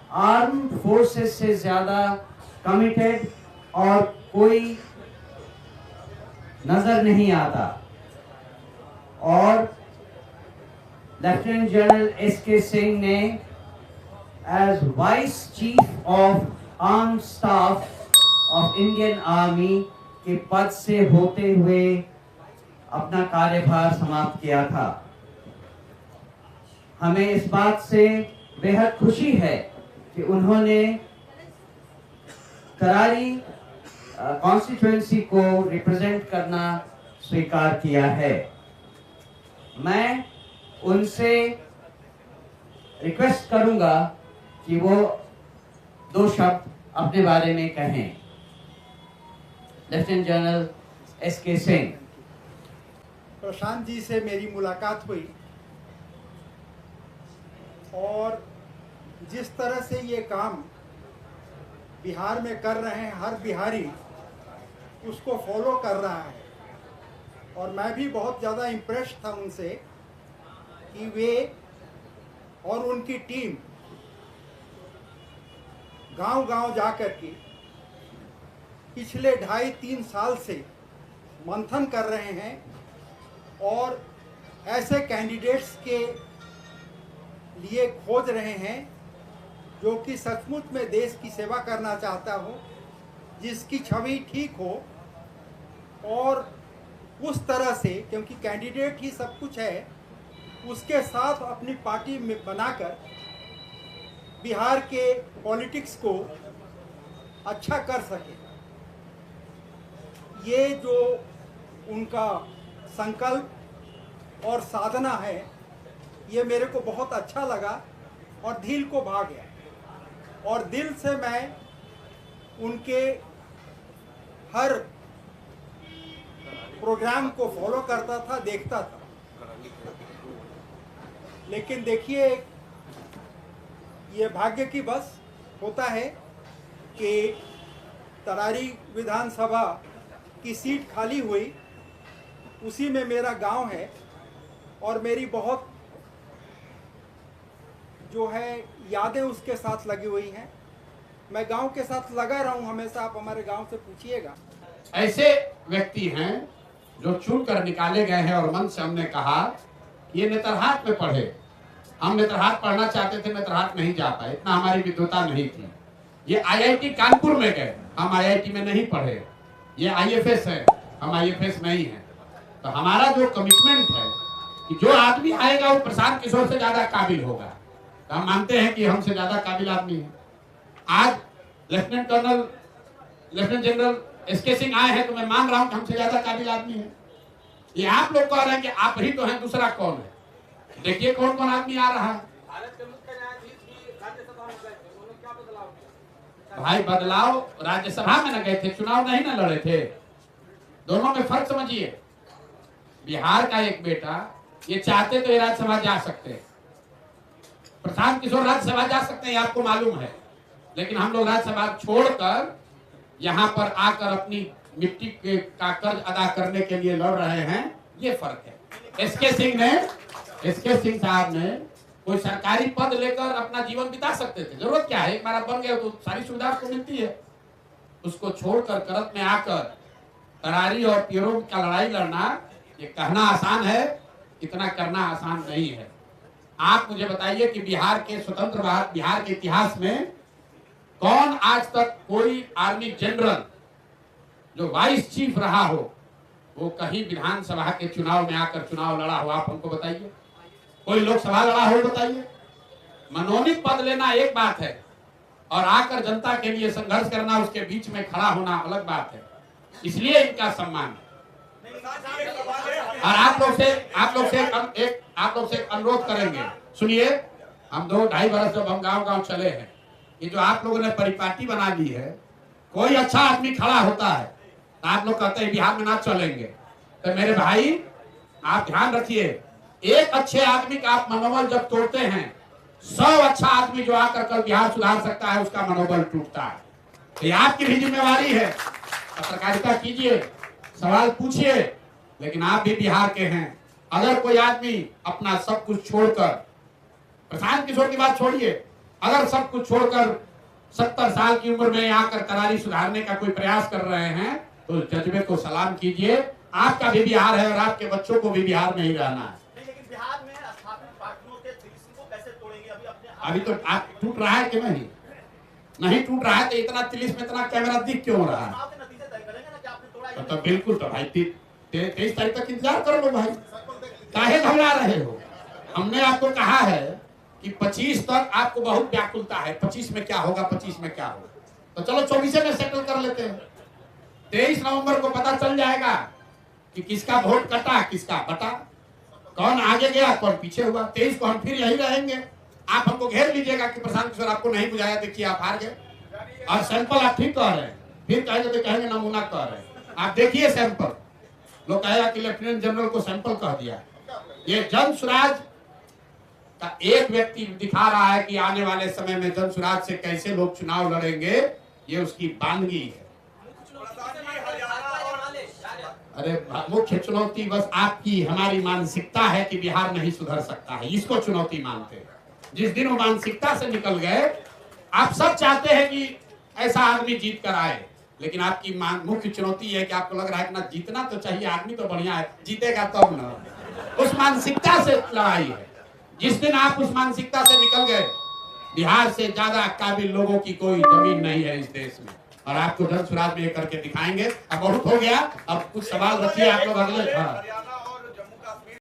Armed forces से ज्यादा committed और कोई नजर नहीं आता। और लेफ्टिनेंट जनरल एसके सिंह ने as vice chief of armed staff of Indian army के पद से होते हुए अपना कार्यभार समाप्त किया था। हमें इस बात से बेहद खुशी है कि उन्होंने करारी कॉन्स्टिट्यूएंसी को रिप्रेजेंट करना स्वीकार किया है। मैं उनसे रिक्वेस्ट करूंगा कि वो 2 शब्द अपने बारे में कहें। Lieutenant general SK Singh. Prashant ji से मेरी मुलाकात हुई और जिस तरह से ये काम बिहार में कर रहे हैं, हर बिहारी उसको फॉलो कर रहा है। और मैं भी बहुत ज़्यादा इम्प्रेस था उनसे कि वे और उनकी टीम गांव-गांव जाकर के पिछले 2.5-3 साल से मंथन कर रहे हैं और ऐसे कैंडिडेट्स के लिए खोज रहे हैं जो कि सचमुच में देश की सेवा करना चाहता हो, जिसकी छवि ठीक हो और उस तरह से, क्योंकि कैंडिडेट ही सब कुछ है, उसके साथ अपनी पार्टी में बनाकर बिहार के पॉलिटिक्स को अच्छा कर सके। ये जो उनका संकल्प और साधना है, ये मेरे को बहुत अच्छा लगा और दिल को भा गया। और दिल से मैं उनके हर प्रोग्राम को फॉलो करता था, देखता था। लेकिन देखिए, ये भाग्य की बस होता है कि तरारी विधानसभा की सीट खाली हुई, उसी में मेरा गांव है और मेरी बहुत जो है यादें उसके साथ लगी हुई हैं। मैं गांव के साथ लगा रहा हूं हमेशा, आप हमारे गांव से पूछिएगा। ऐसे व्यक्ति हैं जो चुन कर निकाले गए हैं और मन से हमने कहा कि ये नेतरहाट में पढ़े। हम नेतरहाट पढ़ना चाहते थे, नेतरहाट नहीं जा पाए, इतना हमारी विद्वता नहीं थी। ये आईआईटी कानपुर में गए, हम आईआईटी में नहीं पढ़े। ये आईएफएस है, हम आईएफएस नहीं है। तो हमारा जो कमिटमेंट है कि जो आदमी आएगा वो प्रशांत किशोर से ज्यादा काबिल होगा। तो हम मानते हैं कि हमसे ज्यादा काबिल आदमी है। आज लेफ्टिनेंट जनरल एसके सिंह आए हैं तो मैं मान रहा हूं कि हमसे ज्यादा काबिल आदमी है। ये आप लोग कह रहे हैं कि आप ही तो हैं, दूसरा कौन है? देखिए कौन कौन आदमी आ रहा है। भाई बदलाव राज्यसभा में न गए थे, चुनाव नहीं न लड़े थे। दोनों में फर्क समझिए। बिहार का एक बेटा ये चाहते तो ये राज्यसभा जा सकते हैं, प्रशांत किशोर राज्यसभा जा सकते हैं, आपको मालूम है। लेकिन हम लोग राज्यसभा छोड़कर यहाँ पर आकर अपनी मिट्टी का कर्ज अदा करने के लिए लड़ रहे हैं, ये फर्क है। एसके सिंह साहब ने कोई सरकारी पद लेकर अपना जीवन बिता सकते थे, जरूरत क्या है, एक बार बन गए तो सारी सुविधा उसको मिलती है। उसको छोड़कर करत में आकर तरारी और पियरों का लड़ाई लड़ना, ये कहना आसान है, इतना करना आसान नहीं है। आप मुझे बताइए कि बिहार के स्वतंत्र बिहार के इतिहास में कौन आज तक कोई आर्मी जनरल जो वाइस चीफ रहा हो, वो कहीं विधानसभा के चुनाव में आकर चुनाव लड़ा हो? आप हमको बताइए। कोई लोकसभा लड़ा हो बताइए। मनोनीत पद लेना एक बात है और आकर जनता के लिए संघर्ष करना, उसके बीच में खड़ा होना अलग बात है। इसलिए इनका सम्मान है। और आप लोग से एक अनुरोध करेंगे, सुनिए। हम 2-2.5 बरस जब हम गांव-गांव चले हैं, ये जो आप लोगों ने परिपाटी बना ली है, कोई अच्छा आदमी खड़ा होता है तो आप लोग कहते हैं बिहार में ना चलेंगे। तो मेरे भाई आप ध्यान रखिए, एक अच्छे आदमी का आप मनोबल जब तोड़ते हैं, 100 अच्छा आदमी जो आकर कल बिहार सुधार सकता है उसका मनोबल टूटता है। तो ये आपकी भी जिम्मेवारी है। पत्रकारिता कीजिए, सवाल पूछिए, लेकिन आप भी बिहार के हैं। अगर कोई आदमी अपना सब कुछ छोड़कर, प्रशांत किशोर की बात छोड़िए, अगर सब कुछ छोड़कर 70 साल की उम्र में आकर करारी सुधारने का कोई प्रयास कर रहे हैं तो जज्बे को सलाम कीजिए। आपका भी बिहार है और आपके बच्चों को भी बिहार में ही रहना है। लेकिन बिहार में स्थापित पार्टियों के तिलिस्म को कैसे तोड़ेंगे? अभी तो आप टूट रहा है कि नहीं टूट रहा है तो इतना तिलिस्म इतना कैमरा दिख क्यों रहा है? चुनाव के नतीजे तय करेंगे ना कि आपने तोड़ा तो बिल्कुल, तो भाई 23 तारीख तक इंतजार कर लो भाई, काहे घबरा रहे हो? हमने आपको कहा है कि 25 तक आपको बहुत व्याकुलता है, 25 में क्या होगा, 25 में क्या होगा, तो चलो 24 में सेटल कर लेते हैं। 23 नवंबर को पता चल जाएगा कि किसका वोट कटा किसका बटा, कौन आगे गया कौन पीछे हुआ। 23 को हम फिर यही रहेंगे। आप हमको घेर लीजिएगा कि प्रशांत किशोर आपको नहीं बुझाया, देखिए आप हार गए। और सैंपल आप ठीक कह रहे हैं, फिर कहेंगे तो कहेंगे नमूना कह रहे हैं। आप देखिए सैंपल, लोग कहेगा कि लेफ्टिनेंट जनरल को सैंपल कह दिया। ये जन स्वराज का एक व्यक्ति दिखा रहा है कि आने वाले समय में जन स्वराज से कैसे लोग चुनाव लड़ेंगे, ये उसकी बानगी है। अरे मुख्य चुनौती बस आपकी हमारी मानसिकता है कि बिहार नहीं सुधर सकता है, इसको चुनौती मानते हैं। जिस दिन वो मानसिकता से निकल गए, आप सब चाहते हैं कि ऐसा आदमी जीत कर आए, लेकिन आपकी मुख्य चुनौती है कि आपको लग रहा है कि ना जीतना तो चाहिए, आदमी तो बढ़िया है, जीतेगा तब ना। उस मानसिकता से लड़ाई है। जिस दिन आप उस मानसिकता से निकल गए, बिहार से ज्यादा काबिल लोगों की कोई जमीन नहीं है इस देश में, और आपको जन स्वराज में करके दिखाएंगे। अब बहुत हो गया, अब कुछ सवाल रखिए आप लोग अगले।